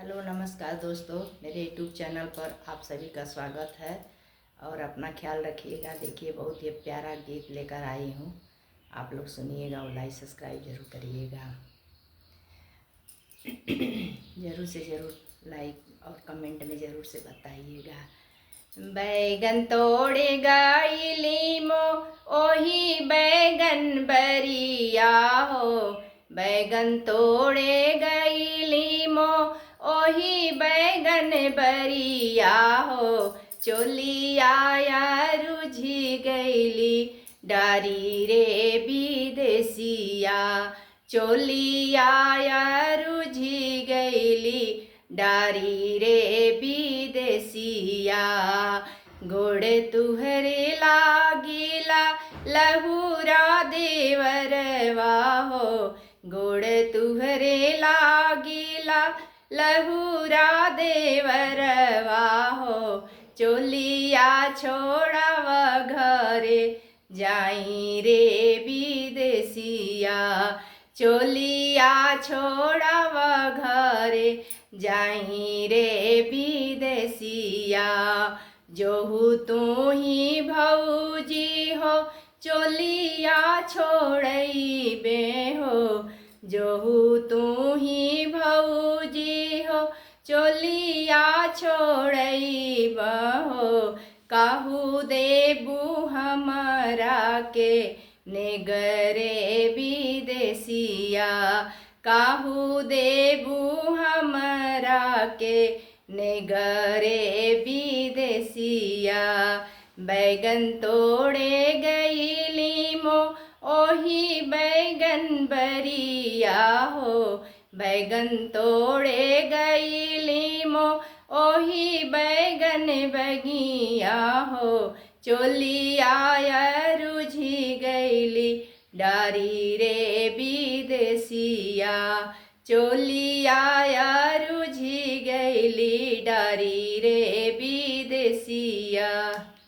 Hello नमस्कार दोस्तों, मेरे यूट्यूब चैनल पर आप सभी का स्वागत है। और अपना ख्याल रखिएगा। देखिए, बहुत ही प्यारा गीत लेकर आई हूँ, आप लोग सुनिएगा और लाइक सब्सक्राइब जरूर करिएगा। ज़रूर से ज़रूर लाइक और कमेंट में ज़रूर से बताइएगा। बैगन तोड़े गईली मो ओही बैगन बरिया हो। बैगन तोड़े गईली मो ओही बैगन बरिया हो। चोलिया रुझी गईली डारी रे विदेसिया। चोलिया रुझी गईली डारी रे विदेसिया। गोड़ तुहरे लागिला लहुरा देवरवा हो। गोड़ तुहरे लागिला लहुरा देवरवा हो। चोलिया छोड़ाव घरे जाई रे विदेसिया। चोलिया छोड़ाव घरे जाई रे विदेसिया। जोहू तू ही भौजी हो चोलिया छोड़बे हो। जोहू तू ही भौजी हो चोलिया छोड़ब हो। कहू देबू हमरा के नेगरे विदेसिया। कहू देबू हमरा के नेगरे विदेसिया। बैगन तोड़े गईली मो ओही बैगन बरिया हो। बैगन तोड़े गईली मो ओही बैगन बगिया हो। चोलिया रुझी गईली डारी रे विदेसिया। चोलिया